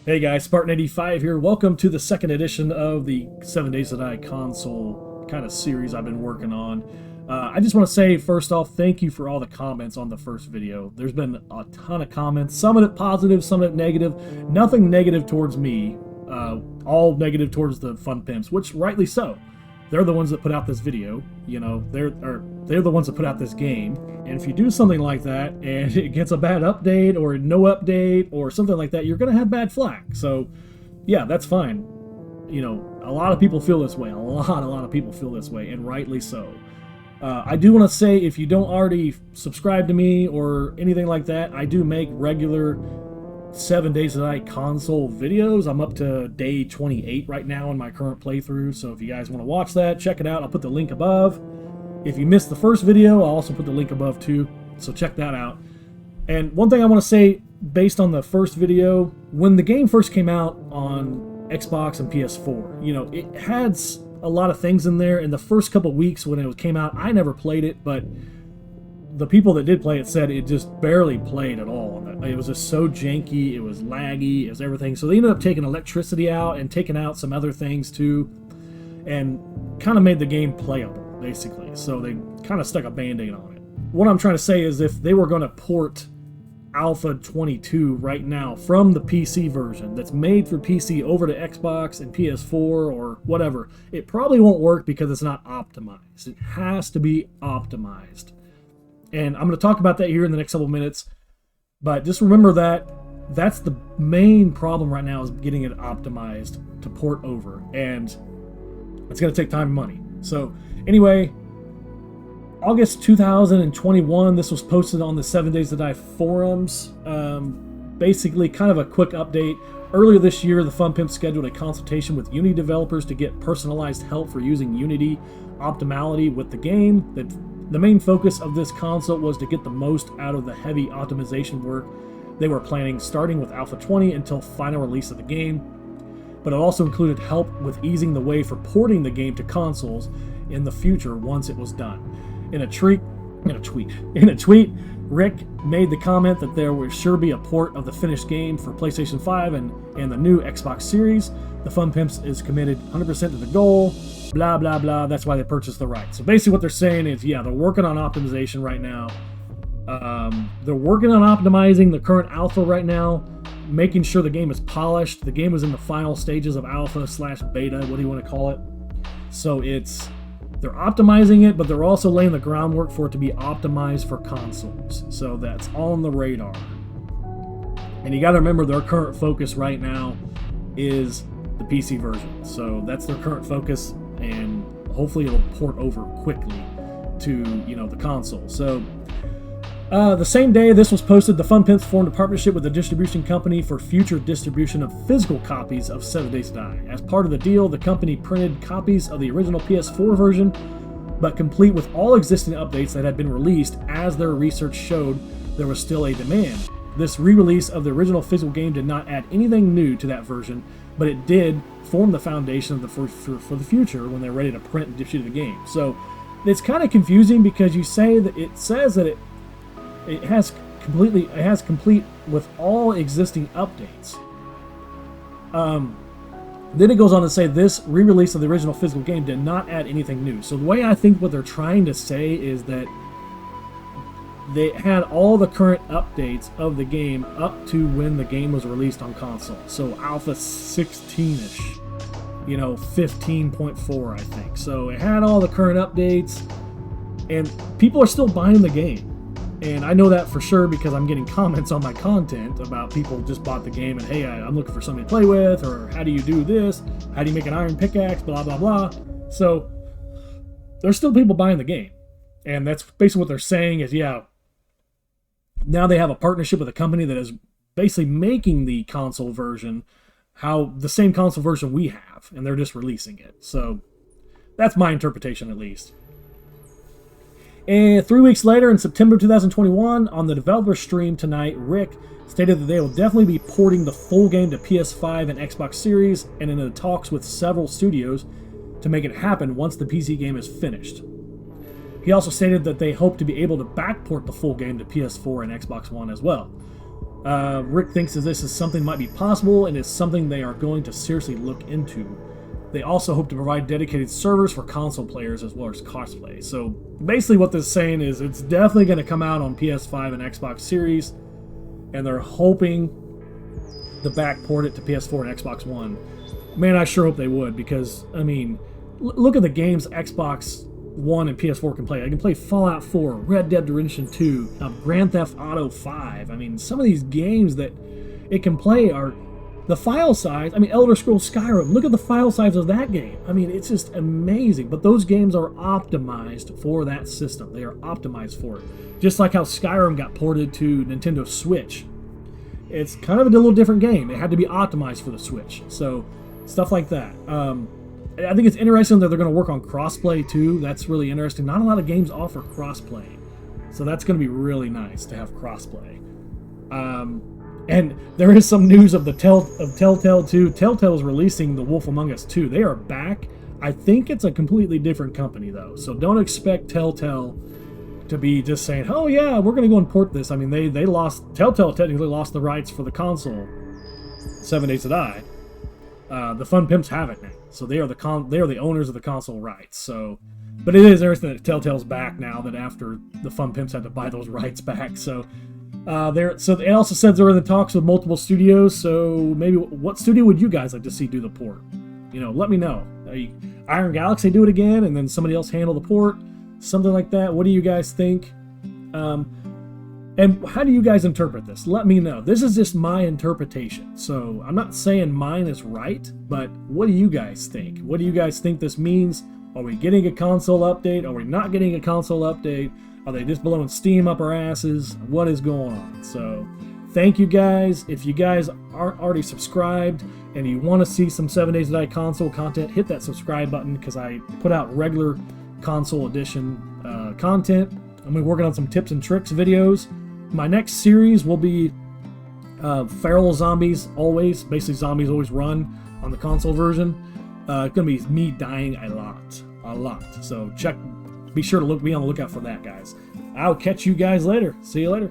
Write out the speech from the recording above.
Hey guys, Spartan85 here. Welcome to the second edition of the 7 Days to Die console kind of series I've been working on. I just want to say, first off, thank you for all the comments on the first video. There's been a ton of comments, some of it positive, some of it negative. Nothing negative towards me, all negative towards the Fun Pimps, which rightly so. They're the ones that put out this video, you know, they're the ones that put out this game. And if you do something like that and it gets a bad update or no update or something like that, you're going to have bad flack. So, yeah, that's fine. You know, a lot of people feel this way. A lot of people feel this way, and rightly so. I do want to say, if you don't already subscribe to me or anything like that, I do make regular 7 Days to Die console videos. I'm up to day 28 right now in my current playthrough, so if you guys want to watch that, check it out. I'll put the link above. If you missed the first video, I'll also put the link above too, so check that out. And one thing I want to say, based on the first video, when the game first came out on Xbox and PS4, you know, it had a lot of things in there. In the first couple weeks when it came out, I never played it, but the people that did play it said it just barely played at all. It was just so janky, it was laggy, it was everything. So they ended up taking electricity out and taking out some other things too, and kind of made the game playable, basically. So they kind of stuck a band-aid on it. What I'm trying to say is, if they were going to port Alpha 22 right now from the PC version that's made for PC over to Xbox and PS4 or whatever, it probably won't work because it's not optimized. It has to be optimized. And I'm going to talk about that here in the next couple minutes. But just remember that that's the main problem right now, is getting it optimized to port over. And it's going to take time and money. So anyway, August 2021, this was posted on the 7 Days to Die forums. Basically, kind of a quick update. Earlier this year, the Fun Pimp scheduled a consultation with Unity developers to get personalized help for using Unity optimality with the game. The main focus of this consult was to get the most out of the heavy optimization work they were planning, starting with Alpha 20 until final release of the game. But it also included help with easing the way for porting the game to consoles in the future once it was done. In a tweet, Rick made the comment that there would sure be a port of the finished game for PlayStation 5 and the new Xbox Series. The Fun Pimps is committed 100% to the goal. Blah, blah, blah. That's why they purchased the rights. So basically what they're saying is, yeah, they're working on optimization right now. They're working on optimizing the current alpha right now, making sure the game is polished. The game is in the final stages of alpha/beta, what do you want to call it? So they're optimizing it, but they're also laying the groundwork for it to be optimized for consoles. So that's on the radar. And you got to remember, their current focus right now is the PC version. So that's their current focus, and hopefully it'll port over quickly to, you know, the console. So the same day this was posted, the Fun Pimps formed a partnership with a distribution company for future distribution of physical copies of 7 Days to Die. As part of the deal, the company printed copies of the original PS4 version, but complete with all existing updates that had been released, as their research showed there was still a demand. This re-release of the original physical game did not add anything new to that version, but it did form the foundation of for the future when they're ready to print and distribute the game. So it's kind of confusing, because you say that it says that it has complete with all existing updates. Then it goes on to say this re-release of the original physical game did not add anything new. So the way I think what they're trying to say is that they had all the current updates of the game up to when the game was released on console. So Alpha 16-ish, you know, 15.4, I think. So it had all the current updates, and people are still buying the game. And I know that for sure because I'm getting comments on my content about people just bought the game and, hey, I'm looking for something to play with, or how do you do this? How do you make an iron pickaxe? Blah, blah, blah. So there's still people buying the game. And that's basically what they're saying is, yeah, now they have a partnership with a company that is basically making the console version, the same console version we have, and they're just releasing it. So that's my interpretation, at least. And 3 weeks later, in September 2021, on the developer stream tonight, Rick stated that they will definitely be porting the full game to PS5 and Xbox Series, and in the talks with several studios to make it happen once the PC game is finished. He also stated that they hope to be able to backport the full game to PS4 and Xbox One as well. Rick thinks that this is something might be possible and is something they are going to seriously look into. They also hope to provide dedicated servers for console players as well as crossplay. So basically what this is saying is it's definitely going to come out on PS5 and Xbox Series, and they're hoping to backport it to PS4 and Xbox One. Man, I sure hope they would, because, I mean, look at the games Xbox One and PS4 can play. I can play Fallout 4, Red Dead Redemption 2, Grand Theft Auto 5. I mean, some of these games that it can play are... The file size, I mean, Elder Scrolls Skyrim, look at the file size of that game. I mean, it's just amazing. But those games are optimized for that system. They are optimized for it. Just like how Skyrim got ported to Nintendo Switch. It's kind of a little different game. It had to be optimized for the Switch. So, stuff like that. I think it's interesting that they're going to work on crossplay too. That's really interesting. Not a lot of games offer crossplay. So that's going to be really nice to have crossplay. And there is some news of Telltale 2. Telltale is releasing The Wolf Among Us 2. They are back. I think it's a completely different company, though. So don't expect Telltale to be just saying, oh, yeah, we're going to go and port this. I mean, Telltale technically lost the rights for the console 7 Days to Die. The Fun Pimps have it now. So they are the owners of the console rights. So, but it is interesting that Telltale's back now, that after the Fun Pimps had to buy those rights back. So... So it also says they're in the talks with multiple studios. So maybe what studio would you guys like to see do the port? Let me know. Iron Galaxy do it again, and then somebody else handle the port, something like that. What do you guys think? And how do you guys interpret this? Let me know. This is just my interpretation. So I'm not saying mine is right, but what do you guys think? What do you guys think this means? Are we getting a console update? Are we not getting a console update? Are they just blowing steam up our asses? What is going on? So, thank you guys. If you guys aren't already subscribed and you want to see some 7 Days to Die console content, hit that subscribe button, because I put out regular console edition content. I'm working on some tips and tricks videos. My next series will be feral zombies always. Basically, zombies always run on the console version. It's going to be me dying a lot. So, be sure to be on the lookout for that, guys. I'll catch you guys later. See you later.